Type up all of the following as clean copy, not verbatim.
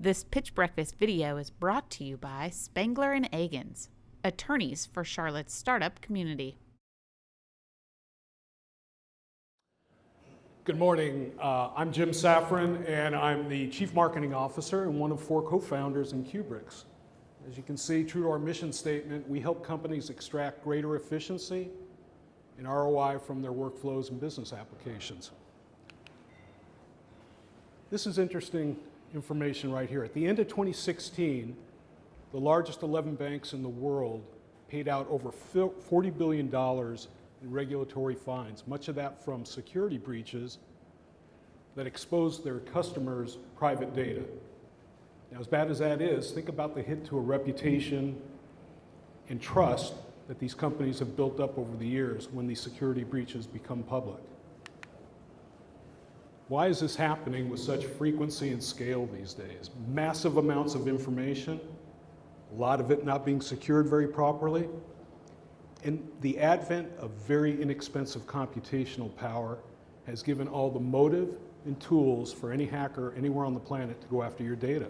This Pitch Breakfast video is brought to you by Spangler & Agins, attorneys for Charlotte's startup community. Good morning. I'm Jim Safran, and I'm the Chief Marketing Officer and one of 4 co-founders in QBRICS. As you can see, true to our mission statement, we help companies extract greater efficiency and ROI from their workflows and business applications. This is interesting information right here. At the end of 2016, the largest 11 banks in the world paid out over $40 billion in regulatory fines, much of that from security breaches that exposed their customers' private data. Now, as bad as that is, think about the hit to a reputation and trust that these companies have built up over the years when these security breaches become public. Why is this happening with such frequency and scale these days? Massive amounts of information, a lot of it not being secured very properly, and the advent of very inexpensive computational power has given all the motive and tools for any hacker anywhere on the planet to go after your data.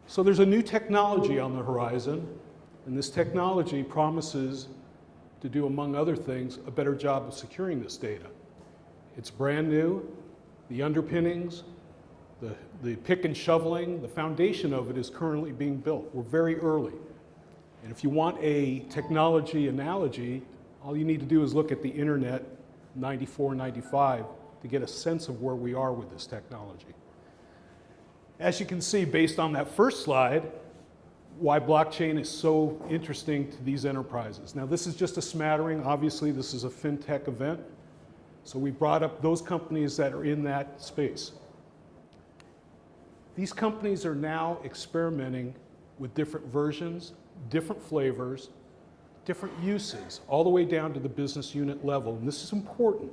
So there's a new technology on the horizon, and this technology promises to do, among other things, a better job of securing this data. It's brand new. The underpinnings, the pick and shoveling, the foundation of it is currently being built. We're very early. And if you want a technology analogy, all you need to do is look at the internet 94, 95 to get a sense of where we are with this technology. As you can see, based on that first slide, why blockchain is so interesting to these enterprises. Now, this is just a smattering. Obviously, this is a fintech event. So we brought up those companies that are in that space. These companies are now experimenting with different versions, different flavors, different uses, all the way down to the business unit level. And this is important.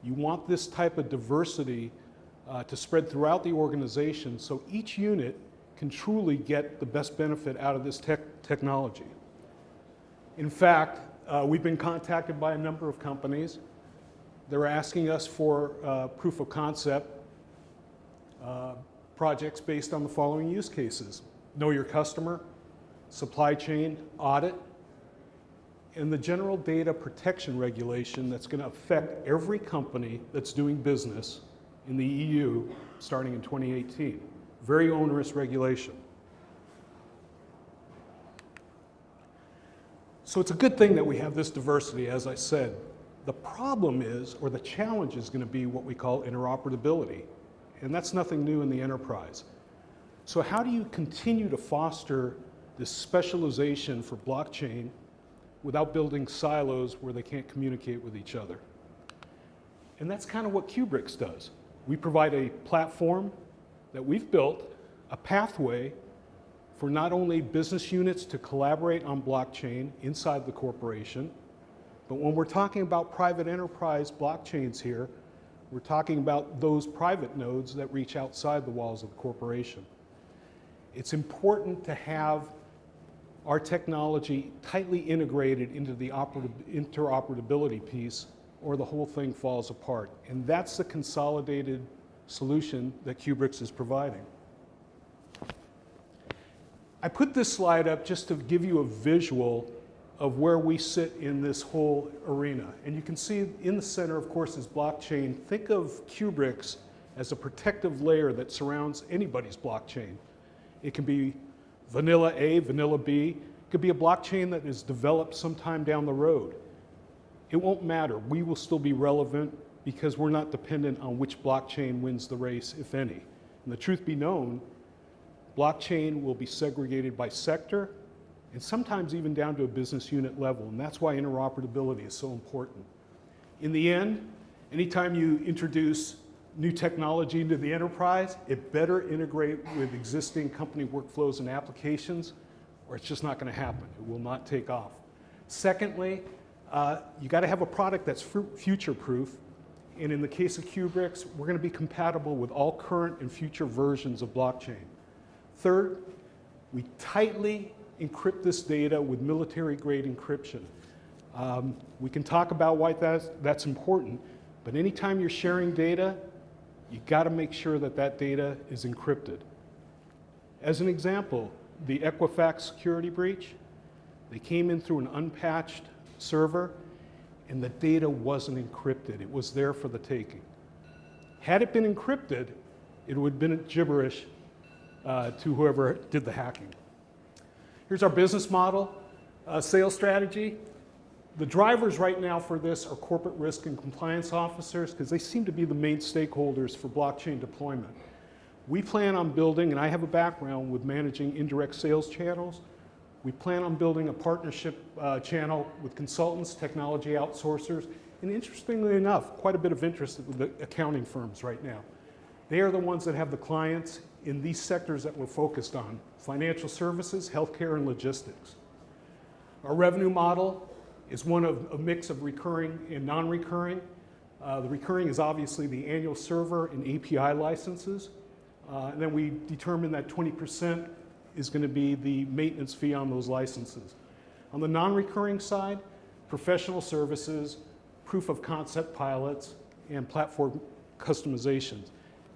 You want this type of diversity to spread throughout the organization so each unit can truly get the best benefit out of this technology. In fact, we've been contacted by a number of companies. They're asking us for proof of concept projects based on the following use cases: know your customer, supply chain, audit, and the general data protection regulation that's going to affect every company that's doing business in the EU starting in 2018. Very onerous regulation. So it's a good thing that we have this diversity, as I said. The problem is, or the challenge is going to be what we call interoperability. And that's nothing new in the enterprise. So how do you continue to foster this specialization for blockchain without building silos where they can't communicate with each other? And that's kind of what QBRICS does. We provide a platform that we've built, a pathway for not only business units to collaborate on blockchain inside the corporation, but when we're talking about private enterprise blockchains here, we're talking about those private nodes that reach outside the walls of the corporation. It's important to have our technology tightly integrated into the interoperability piece, or the whole thing falls apart. And that's the consolidated solution that QBRICS is providing. I put this slide up just to give you a visual of where we sit in this whole arena. And you can see in the center, of course, is blockchain. Think of QBRICS as a protective layer that surrounds anybody's blockchain. It can be vanilla A, vanilla B. It could be a blockchain that is developed sometime down the road. It won't matter. We will still be relevant because we're not dependent on which blockchain wins the race, if any. And the truth be known, blockchain will be segregated by sector and sometimes even down to a business unit level. And that's why interoperability is so important. In the end, anytime you introduce new technology into the enterprise, it better integrate with existing company workflows and applications, or it's just not going to happen. It will not take off. Secondly, you got to have a product that's future-proof. And in the case of QBRICS, we're going to be compatible with all current and future versions of blockchain. Third, we tightly encrypt this data with military-grade encryption. We can talk about why that's important, but anytime you're sharing data, You got to make sure that that data is encrypted. As an example, the Equifax security breach, they came in through an unpatched server, and the data wasn't encrypted. It was there for the taking. Had it been encrypted, it would have been gibberish to whoever did the hacking. Here's our business model, sales strategy. The drivers right now for this are corporate risk and compliance officers, because they seem to be the main stakeholders for blockchain deployment. We plan on building, and I have a background with managing indirect sales channels. We plan on building a partnership channel with consultants, technology outsourcers, and interestingly enough, quite a bit of interest with the accounting firms right now. They are the ones that have the clients in these sectors that we're focused on: financial services, healthcare, and logistics. Our revenue model is one of a mix of recurring and non-recurring. The recurring is obviously the annual server and API licenses. And then we determine that 20% is going to be the maintenance fee on those licenses. On the non-recurring side, professional services, proof of concept pilots, and platform customizations.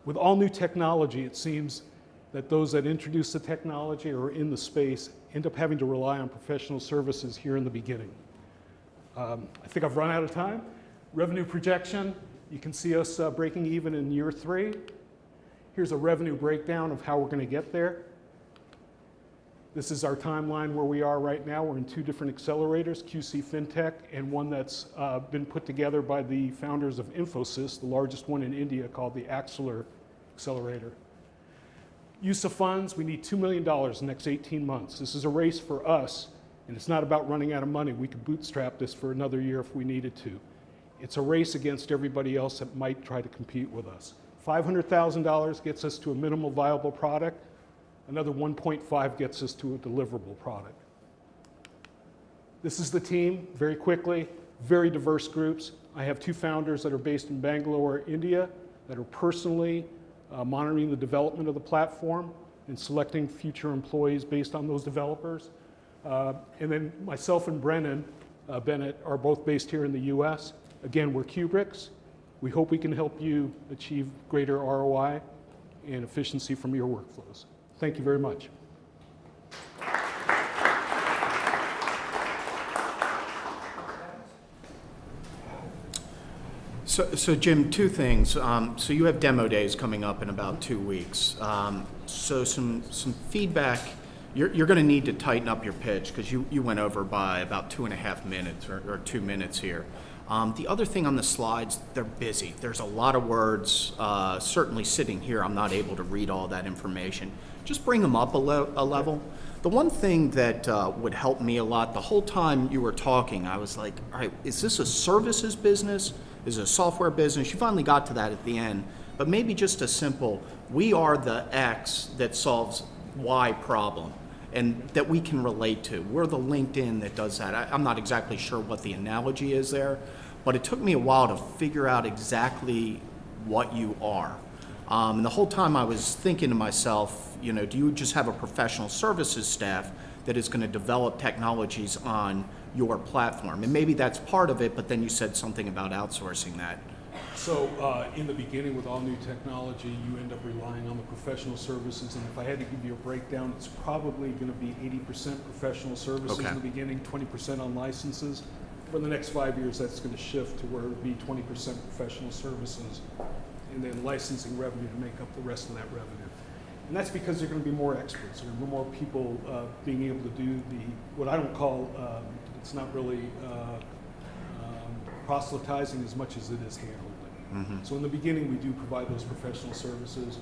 With all new technology, it seems that those that introduce the technology or are in the space end up having to rely on professional services here in the beginning. I think I've run out of time. Revenue projection, you can see us breaking even in year 3. Here's a revenue breakdown of how we're going to get there. This is our timeline where we are right now. We're in 2 different accelerators, QC FinTech, and one that's been put together by the founders of Infosys, the largest one in India, called the Axeler Accelerator. Use of funds, we need $2 million in the next 18 months. This is a race for us, and it's not about running out of money. We could bootstrap this for another year if we needed to. It's a race against everybody else that might try to compete with us. $500,000 gets us to a minimal viable product. Another 1.5 gets us to a deliverable product. This is the team, very quickly, very diverse groups. I have 2 founders that are based in Bangalore, India, that are personally monitoring the development of the platform and selecting future employees based on those developers. And then myself and Brennan Bennett are both based here in the US. Again, we're QBRICS. We hope we can help you achieve greater ROI and efficiency from your workflows. Thank you very much. So Jim, 2 things. So you have demo days coming up in about 2 weeks. So some feedback. You're going to need to tighten up your pitch because you went over by about 2.5 minutes or 2 minutes here. The other thing on the slides, they're busy. There's a lot of words. Certainly sitting here, I'm not able to read all that information. Just bring them up a level. The one thing that would help me a lot, the whole time you were talking, I was like, all right, is this a services business? Is it a software business? You finally got to that at the end. But maybe just a simple, we are the X that solves Y problem, and that we can relate to. We're the LinkedIn that does that. I'm not exactly sure what the analogy is there, but it took me a while to figure out exactly what you are. And the whole time I was thinking to myself, do you just have a professional services staff that is going to develop technologies on your platform? And maybe that's part of it, but then you said something about outsourcing that. So in the beginning, with all new technology, you end up relying on the professional services. And if I had to give you a breakdown, it's probably going to be 80% professional services in the beginning, 20% on licenses. For the next 5 years, that's going to shift to where it would be 20% professional services and then licensing revenue to make up the rest of that revenue. And that's because there are going to be more experts. There are more people being able to do what I don't call, it's not really proselytizing as much as it is handholding. Mm-hmm. So in the beginning, we do provide those professional services.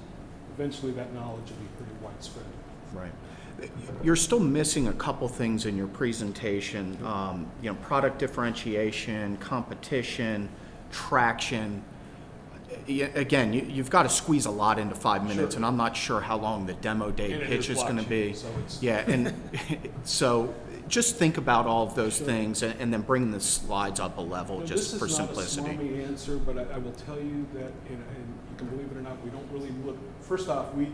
Eventually, that knowledge will be pretty widespread. Right. You're still missing a couple things in your presentation. Product differentiation, competition, traction. Again, you've got to squeeze a lot into 5 minutes, and I'm not sure how long the demo day pitch is going to be. And so just think about all of those things and then bring the slides up a level just for simplicity. This is not a smarmy answer, but I will tell you that, and you can believe it or not, we don't really look. First off, we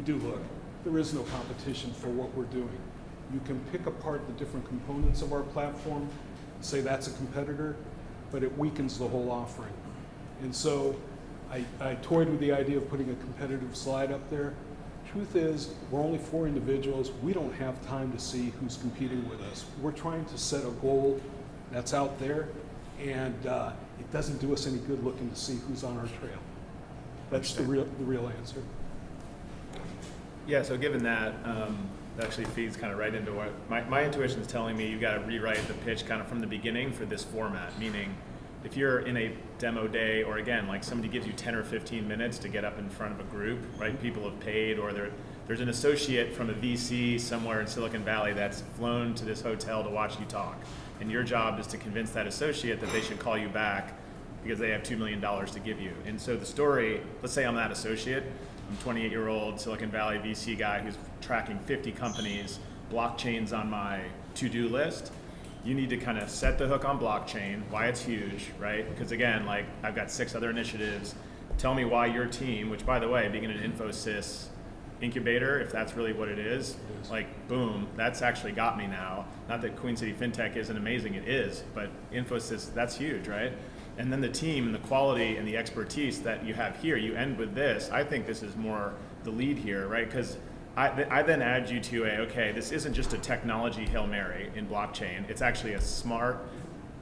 do look. There is no competition for what we're doing. You can pick apart the different components of our platform, say that's a competitor, but it weakens the whole offering. And so I toyed with the idea of putting a competitive slide up there. Truth is, we're only 4 individuals. We don't have time to see who's competing with us. We're trying to set a goal that's out there, and it doesn't do us any good looking to see who's on our trail. That's the real answer. Yeah, so given that, that actually feeds kind of right into what my intuition is telling me. You've got to rewrite the pitch kind of from the beginning for this format, meaning if you're in a demo day, or again, like somebody gives you 10 or 15 minutes to get up in front of a group, right? People have paid, or there's an associate from a VC somewhere in Silicon Valley that's flown to this hotel to watch you talk. And your job is to convince that associate that they should call you back because they have $2 million to give you. And so the story, let's say I'm that associate, I'm a 28-year-old Silicon Valley VC guy who's tracking 50 companies, blockchain's on my to-do list. You need to kind of set the hook on blockchain, why it's huge, right? Because again, like I've got 6 other initiatives. Tell me why your team, which by the way, being an Infosys incubator, if that's really what it is, like boom, that's actually got me now. Not that Queen City FinTech isn't amazing, it is, but Infosys, that's huge, right? And then the team and the quality and the expertise that you have here, you end with this. I think this is more the lead here, right? Because I then add you to okay, this isn't just a technology Hail Mary in blockchain. It's actually a smart,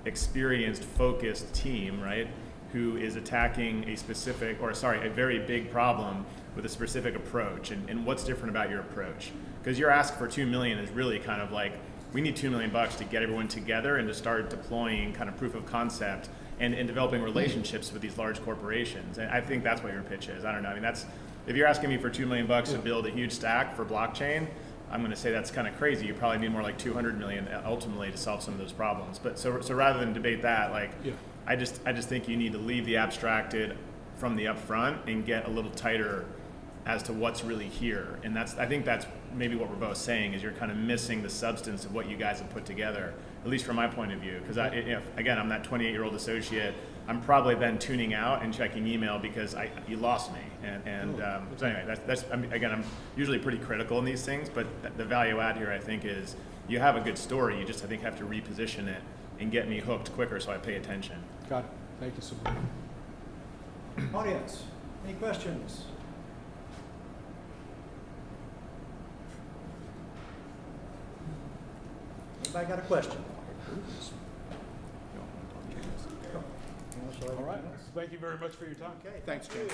experienced, focused team, right? Who is attacking a very big problem with a specific approach. And what's different about your approach? Because your ask for $2 million is really kind of like, we need $2 million to get everyone together and to start deploying kind of proof of concept and developing relationships with these large corporations. And I think that's what your pitch is. I don't know. I mean, if you're asking me for $2 million to build a huge stack for blockchain, I'm going to say that's kind of crazy. You probably need more like 200 million ultimately to solve some of those problems. But so rather than debate that, like, I just think you need to leave the abstracted from the upfront and get a little tighter as to what's really here. And I think that's maybe what we're both saying, is you're kind of missing the substance of what you guys have put together, at least from my point of view. Because again, I'm that 28-year-old associate. I'm probably then tuning out and checking email because you lost me. So anyway, I'm usually pretty critical in these things, but the value add here I think is you have a good story. You just, I think, have to reposition it and get me hooked quicker so I pay attention. Got it. Thank you so much. Audience, any questions? Anybody got a question? All right. Thank you very much for your time. Okay. Thanks, Jim.